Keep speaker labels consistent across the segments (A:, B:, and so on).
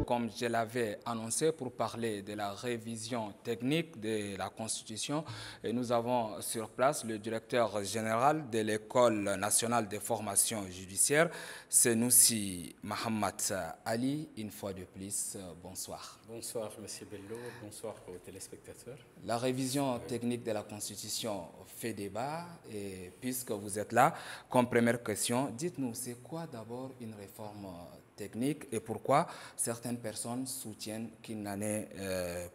A: comme je l'avais annoncé, pour parler de la révision technique de la Constitution. Et nous avons sur place le directeur général de l'École nationale de formation judiciaire, Senoussi Mohamed Ali. Une fois de plus, bonsoir.
B: Bonsoir, M. Bello. Bonsoir aux téléspectateurs.
A: La révision technique de la Constitution fait débat et puisque vous êtes là, comme première question, dites-nous, c'est quoi d'abord une réforme technique et pourquoi certaines personnes soutiennent qu'il n'en est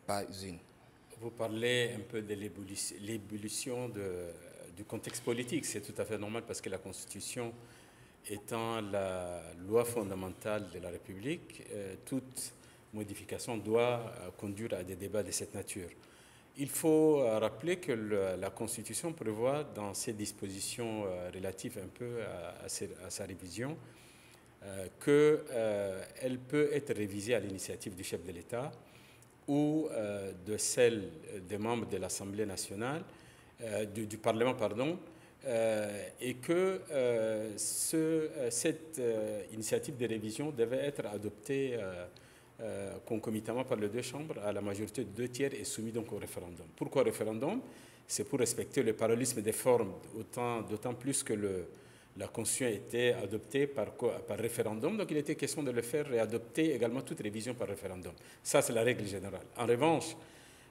A: pas une?
B: Vous parlez un peu de l'ébullition du contexte politique. C'est tout à fait normal parce que la Constitution étant la loi fondamentale de la République, toute modification doit conduire à des débats de cette nature. Il faut rappeler que la Constitution prévoit dans ses dispositions relatives un peu à sa révision qu'elle peut être révisée à l'initiative du chef de l'État ou de celle des membres de l'Assemblée nationale, du Parlement, pardon, et que cette initiative de révision devait être adoptée concomitamment par les deux chambres à la majorité de 2 tiers et soumis donc au référendum. Pourquoi référendum? C'est pour respecter le parallélisme des formes, d'autant plus que la Constitution a été adoptée par référendum, donc il était question de le faire et adopter également toute révision par référendum. Ça, c'est la règle générale. En revanche,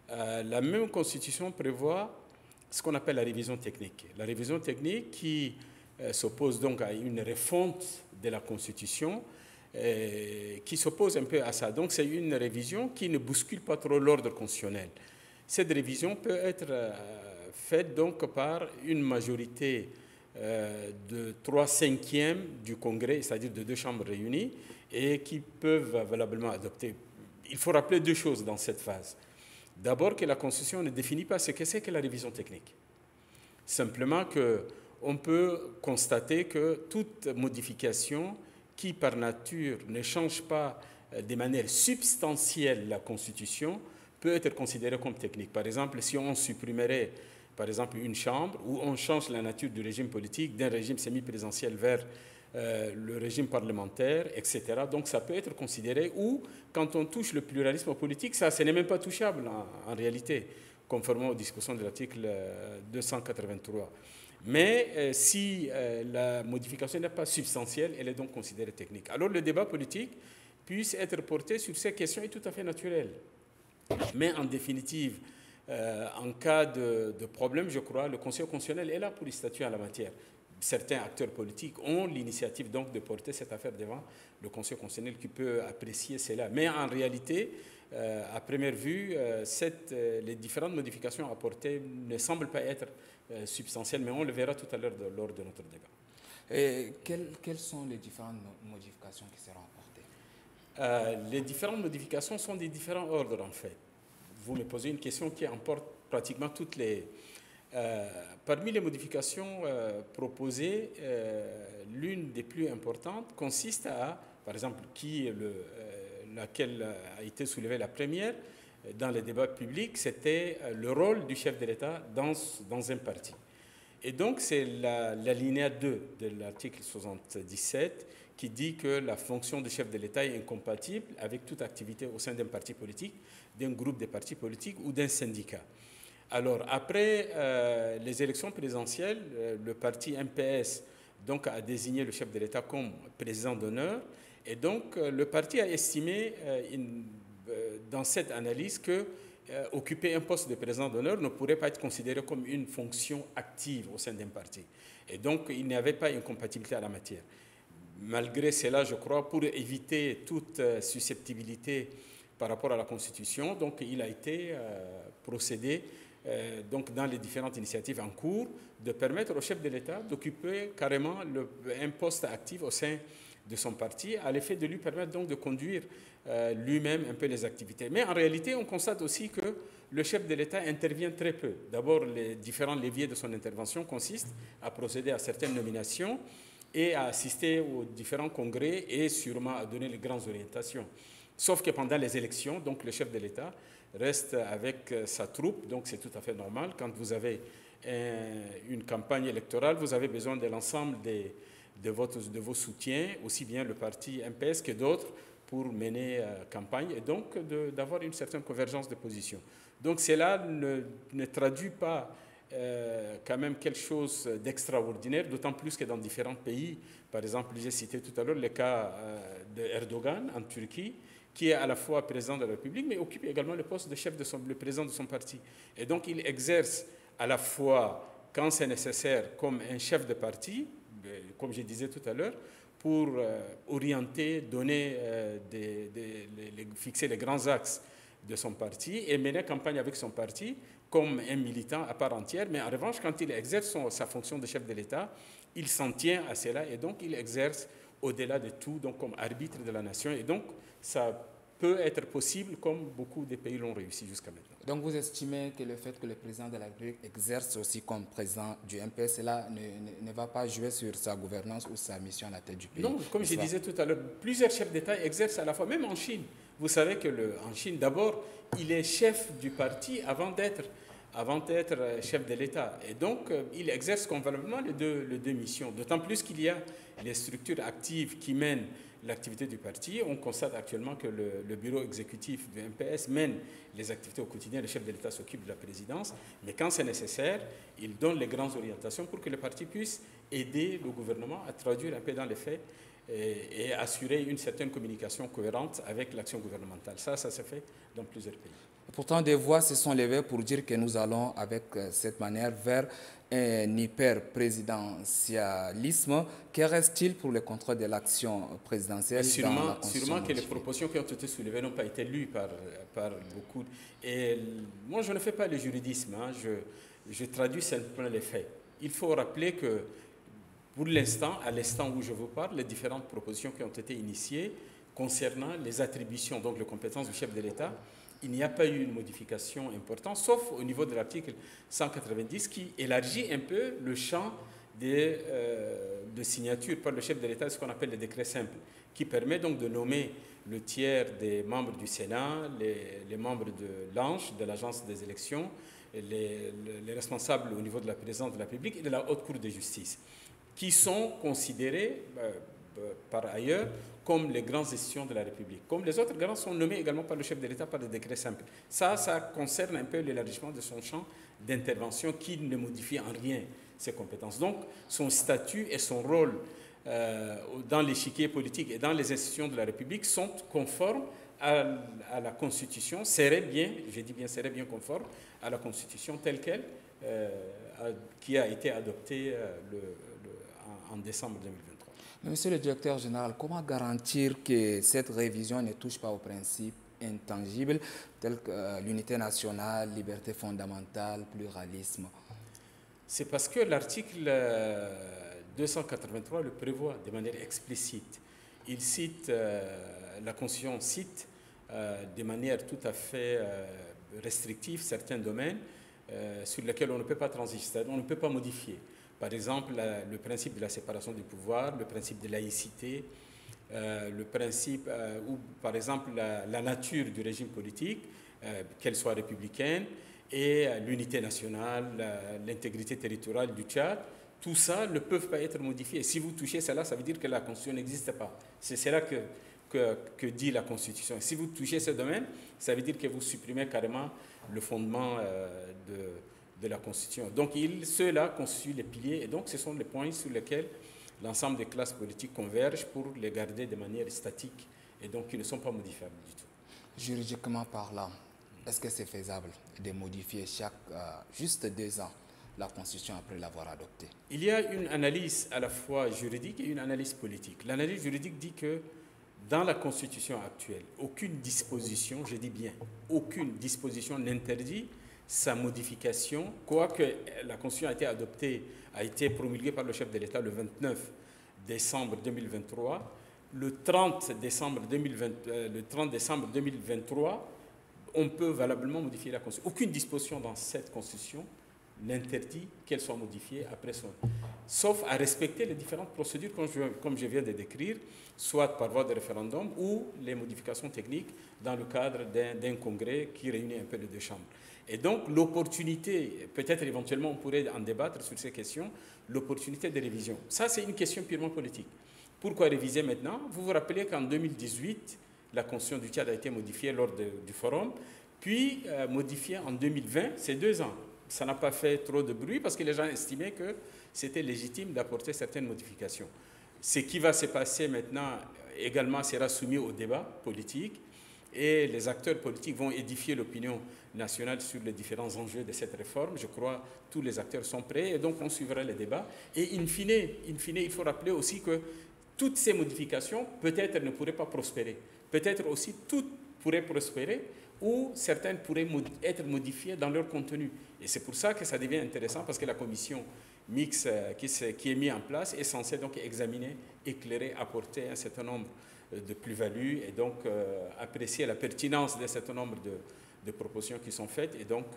B: la même Constitution prévoit ce qu'on appelle la révision technique. La révision technique qui s'oppose donc à une refonte de la Constitution, qui s'oppose un peu à ça. Donc c'est une révision qui ne bouscule pas trop l'ordre constitutionnel. Cette révision peut être faite donc par une majorité de 3/5 du Congrès, c'est-à-dire de 2 chambres réunies, et qui peuvent valablement adopter. Il faut rappeler 2 choses dans cette phase. D'abord que la Constitution ne définit pas ce que c'est que la révision technique. Simplement qu'on peut constater que toute modification qui, par nature, ne change pas de manière substantielle la Constitution peut être considérée comme technique. Par exemple, si on supprimerait, par exemple, une chambre ou on change la nature du régime politique d'un régime semi-présidentiel vers le régime parlementaire, etc. Donc ça peut être considéré, ou quand on touche le pluralisme politique, ça, ce n'est même pas touchable en réalité, conformément aux dispositions de l'article 283. Mais si la modification n'est pas substantielle, elle est donc considérée technique. Alors le débat politique puisse être porté sur ces questions est tout à fait naturel. Mais en définitive, en cas de problème, je crois, le Conseil constitutionnel est là pour y statuer en la matière. Certains acteurs politiques ont l'initiative donc de porter cette affaire devant le Conseil constitutionnel qui peut apprécier cela. Mais en réalité, à première vue, les différentes modifications apportées ne semblent pas être substantielles, mais on le verra tout à l'heure lors de notre débat.
A: Et quelles sont les différentes modifications qui seront apportées?
B: Les différentes modifications sont des différents ordres en fait. Vous me posez une question qui emporte pratiquement toutes les... parmi les modifications proposées, l'une des plus importantes consiste à, par exemple, laquelle a été soulevée la première dans les débats publics, c'était le rôle du chef de l'État dans un parti. Et donc, c'est l'alinéa 2 de l'article 77 qui dit que la fonction de chef de l'État est incompatible avec toute activité au sein d'un parti politique, d'un groupe de partis politiques ou d'un syndicat. Alors, après les élections présidentielles, le parti MPS donc, a désigné le chef de l'État comme président d'honneur. Et donc, le parti a estimé dans cette analyse que occuper un poste de président d'honneur ne pourrait pas être considéré comme une fonction active au sein d'un parti. Et donc, il n'y avait pas incompatibilité à la matière. Malgré cela, je crois, pour éviter toute susceptibilité par rapport à la Constitution, donc il a été procédé donc dans les différentes initiatives en cours de permettre au chef de l'État d'occuper carrément un poste actif au sein de son parti, à l'effet de lui permettre donc de conduire lui-même un peu les activités. Mais en réalité, on constate aussi que le chef de l'État intervient très peu. D'abord, les différents leviers de son intervention consistent à procéder à certaines nominations et à assister aux différents congrès et sûrement à donner les grandes orientations. Sauf que pendant les élections, donc le chef de l'État reste avec sa troupe, donc c'est tout à fait normal. Quand vous avez une campagne électorale, vous avez besoin de l'ensemble de vos soutiens, aussi bien le parti MPS que d'autres, pour mener campagne et donc d'avoir une certaine convergence de positions. Donc cela ne traduit pas quand même quelque chose d'extraordinaire, d'autant plus que dans différents pays, par exemple, j'ai cité tout à l'heure le cas d'Erdogan en Turquie, qui est à la fois président de la République, mais occupe également le poste de chef le président de son parti. Et donc il exerce à la fois, quand c'est nécessaire, comme un chef de parti, comme je disais tout à l'heure, pour orienter, donner, fixer les grands axes de son parti et mener campagne avec son parti comme un militant à part entière. Mais en revanche, quand il exerce sa fonction de chef de l'État, il s'en tient à cela et donc il exerce au-delà de tout, donc comme arbitre de la nation. Et donc, ça peut être possible comme beaucoup de pays l'ont réussi jusqu'à maintenant.
A: Donc vous estimez que le fait que le président de la République exerce aussi comme président du MPS, cela ne va pas jouer sur sa gouvernance ou sa mission à la tête du pays?
B: Non, comme je disais tout à l'heure, plusieurs chefs d'État exercent à la fois, même en Chine. Vous savez qu'en Chine, d'abord, il est chef du parti avant d'être chef de l'État. Et donc, il exerce convenablement les deux missions. D'autant plus qu'il y a les structures actives qui mènent l'activité du parti. On constate actuellement que le bureau exécutif du MPS mène les activités au quotidien. Le chef de l'État s'occupe de la présidence. Mais quand c'est nécessaire, il donne les grandes orientations pour que le parti puisse aider le gouvernement à traduire un peu dans les faits et assurer une certaine communication cohérente avec l'action gouvernementale. Ça se fait dans plusieurs pays.
A: Pourtant, des voix se sont levées pour dire que nous allons, avec cette manière, vers un hyper-présidentialisme. Que reste-t-il pour le contrôle de l'action présidentielle?
B: Sûrement que les propositions qui ont été soulevées n'ont pas été lues par beaucoup. Et moi, je ne fais pas le juridisme. Je traduis simplement les faits. Il faut rappeler que, pour l'instant, à l'instant où je vous parle, les différentes propositions qui ont été initiées concernant les attributions, donc les compétences du chef de l'État, il n'y a pas eu une modification importante, sauf au niveau de l'article 190 qui élargit un peu le champ de signature par le chef de l'État, ce qu'on appelle le décret simple, qui permet donc de nommer le tiers des membres du Sénat, les membres de l'ANCHE, de l'Agence des élections, les responsables au niveau de la présidence de la République et de la Haute Cour de justice, qui sont considérés par ailleurs comme les grands institutions de la République. Comme les autres grands sont nommés également par le chef de l'État par des décrets simples. Ça concerne un peu l'élargissement de son champ d'intervention qui ne modifie en rien ses compétences. Donc, son statut et son rôle dans l'échiquier politique et dans les institutions de la République sont conformes à la Constitution, serait bien conforme à la Constitution telle qu'elle, qui a été adoptée en décembre 2023.
A: Monsieur le directeur général, comment garantir que cette révision ne touche pas aux principes intangibles tels que l'unité nationale, liberté fondamentale, pluralisme?
B: C'est parce que l'article 283 le prévoit de manière explicite. Il cite, la Constitution cite de manière tout à fait restrictive certains domaines sur lesquels on ne peut pas transiger, on ne peut pas modifier. Par exemple, le principe de la séparation du pouvoir, le principe de laïcité, le principe, ou par exemple la nature du régime politique, qu'elle soit républicaine, et l'unité nationale, l'intégrité territoriale du Tchad, tout ça ne peuvent pas être modifiés. Si vous touchez cela, ça veut dire que la Constitution n'existe pas. C'est cela que dit la Constitution. Si vous touchez ce domaine, ça veut dire que vous supprimez carrément le fondement de la Constitution. Donc, ceux-là constituent les piliers et donc ce sont les points sur lesquels l'ensemble des classes politiques convergent pour les garder de manière statique et donc qui ne sont pas modifiables du tout.
A: Juridiquement parlant, est-ce que c'est faisable de modifier juste 2 ans la Constitution après l'avoir adoptée?
B: Il y a une analyse à la fois juridique et une analyse politique. L'analyse juridique dit que dans la Constitution actuelle, aucune disposition, je dis bien, aucune disposition n'interdit sa modification, quoique la Constitution a été adoptée, a été promulguée par le chef de l'État le 29 décembre 2023. Le 30 décembre 2023, on peut valablement modifier la Constitution. Aucune disposition dans cette Constitution n'interdit qu'elle soit modifiée après sauf à respecter les différentes procédures comme je viens de décrire, soit par voie de référendum ou les modifications techniques dans le cadre d'un congrès qui réunit un peu les deux chambres. Et donc l'opportunité, peut-être éventuellement on pourrait en débattre sur ces questions, l'opportunité de révision. Ça c'est une question purement politique. Pourquoi réviser maintenant? Vous vous rappelez qu'en 2018, La Constitution du Tchad a été modifiée lors du forum, puis modifiée en 2020, c'est 2 ans. Ça n'a pas fait trop de bruit parce que les gens estimaient que c'était légitime d'apporter certaines modifications. Ce qui va se passer maintenant également sera soumis au débat politique et les acteurs politiques vont édifier l'opinion nationale sur les différents enjeux de cette réforme. Je crois que tous les acteurs sont prêts et donc on suivra les débats. Et in fine, il faut rappeler aussi que toutes ces modifications peut-être ne pourraient pas prospérer. Peut-être aussi toutes pourraient prospérer ou certaines pourraient être modifiées dans leur contenu. Et c'est pour ça que ça devient intéressant parce que la commission mixte qui est mise en place est censée donc examiner, éclairer, apporter un certain nombre de plus-values et donc apprécier la pertinence d'un certain nombre de propositions qui sont faites et donc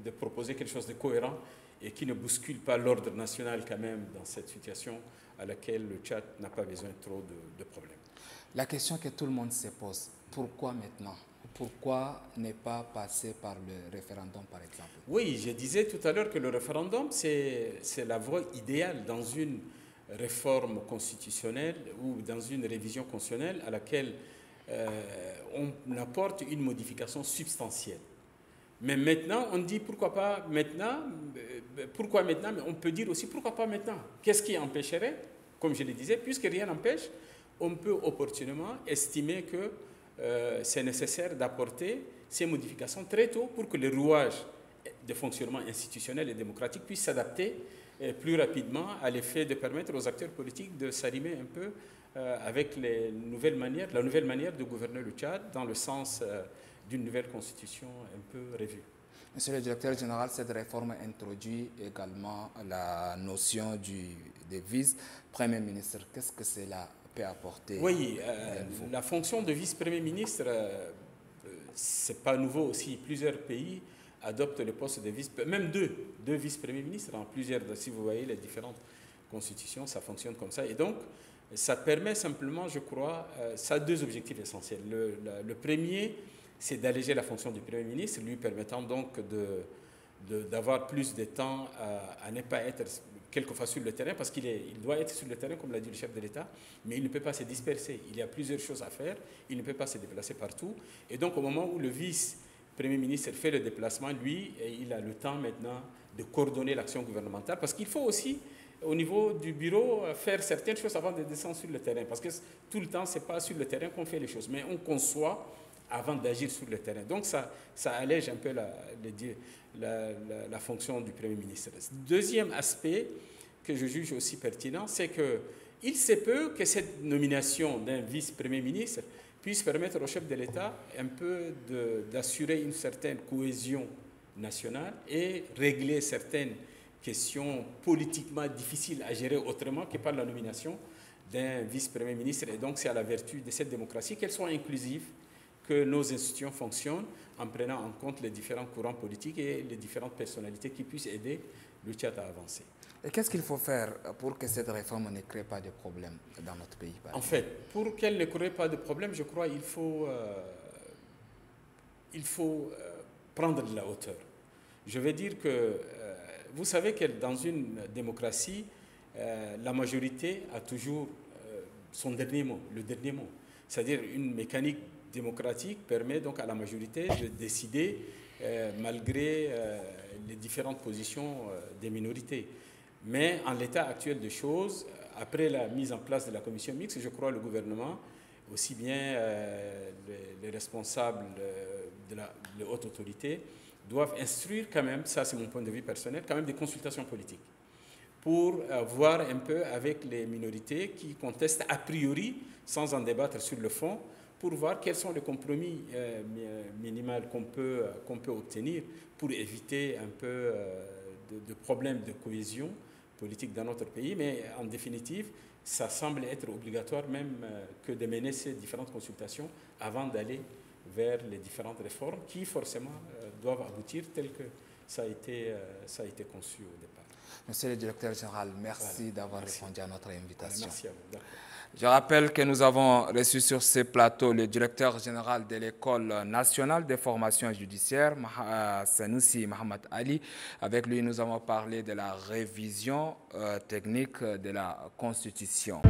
B: de proposer quelque chose de cohérent et qui ne bouscule pas l'ordre national quand même dans cette situation à laquelle le Tchad n'a pas besoin trop de problèmes.
A: La question que tout le monde se pose, pourquoi maintenant? Pourquoi ne pas passer par le référendum, par exemple?
B: Oui, je disais tout à l'heure que le référendum, c'est la voie idéale dans une réforme constitutionnelle ou dans une révision constitutionnelle à laquelle on apporte une modification substantielle. Mais maintenant, on dit pourquoi pas maintenant, mais on peut dire aussi pourquoi pas maintenant. Qu'est-ce qui empêcherait? Comme je le disais, puisque rien n'empêche, on peut opportunément estimer que c'est nécessaire d'apporter ces modifications très tôt pour que le rouage de fonctionnement institutionnel et démocratique puisse s'adapter plus rapidement à l'effet de permettre aux acteurs politiques de s'arrimer un peu avec la nouvelle manière de gouverner le Tchad dans le sens d'une nouvelle constitution un peu revue.
A: Monsieur le directeur général, cette réforme introduit également la notion de vice-premier ministre. Qu'est-ce que cela peut apporter?
B: Oui, la fonction de vice-premier ministre, ce n'est pas nouveau aussi. Plusieurs pays adoptent le poste de même deux vice-premiers ministres en plusieurs. Si vous voyez les différentes constitutions, ça fonctionne comme ça. Et donc, ça permet simplement, je crois, ça a 2 objectifs essentiels. Le premier, c'est d'alléger la fonction du Premier ministre, lui permettant donc d'avoir plus de temps à ne pas être quelquefois sur le terrain, parce qu'il doit être sur le terrain, comme l'a dit le chef de l'État, mais il ne peut pas se disperser. Il y a plusieurs choses à faire, il ne peut pas se déplacer partout. Et donc, au moment où le vice-premier ministre fait le déplacement, lui, il a le temps maintenant de coordonner l'action gouvernementale, parce qu'il faut aussi, au niveau du bureau, faire certaines choses avant de descendre sur le terrain, parce que tout le temps, ce n'est pas sur le terrain qu'on fait les choses, mais on conçoit avant d'agir sur le terrain. Donc, ça allège un peu la fonction du Premier ministre. Deuxième aspect que je juge aussi pertinent, c'est qu'il se peut que cette nomination d'un vice-premier ministre puisse permettre au chef de l'État un peu d'assurer une certaine cohésion nationale et régler certaines questions politiquement difficiles à gérer autrement que par la nomination d'un vice-premier ministre. Et donc, c'est à la vertu de cette démocratie qu'elles soient inclusives, que nos institutions fonctionnent en prenant en compte les différents courants politiques et les différentes personnalités qui puissent aider le Tchad à avancer.
A: Et qu'est-ce qu'il faut faire pour que cette réforme ne crée pas de problèmes dans notre pays?
B: En fait, pour qu'elle ne crée pas de problèmes, je crois qu'il faut prendre de la hauteur. Je veux dire que, vous savez que dans une démocratie, la majorité a toujours son dernier mot, le dernier mot. C'est-à-dire une mécanique démocratique permet donc à la majorité de décider malgré les différentes positions des minorités. Mais en l'état actuel des choses, après la mise en place de la commission mixte, je crois que le gouvernement, aussi bien les responsables de la haute autorité, doivent instruire quand même, ça c'est mon point de vue personnel, quand même des consultations politiques pour voir un peu avec les minorités qui contestent a priori, sans en débattre sur le fond, pour voir quels sont les compromis minimaux qu'on peut obtenir pour éviter un peu de problèmes de cohésion politique dans notre pays. Mais en définitive, ça semble être obligatoire même que de mener ces différentes consultations avant d'aller vers les différentes réformes qui forcément doivent aboutir tel que ça a été conçu au départ.
A: Monsieur le directeur général, merci d'avoir répondu à notre invitation.
B: Merci à vous.
A: Je rappelle que nous avons reçu sur ce plateau le directeur général de l'École nationale des formations judiciaires, Sanoussi Mohamed Ali. Avec lui, nous avons parlé de la révision technique de la Constitution.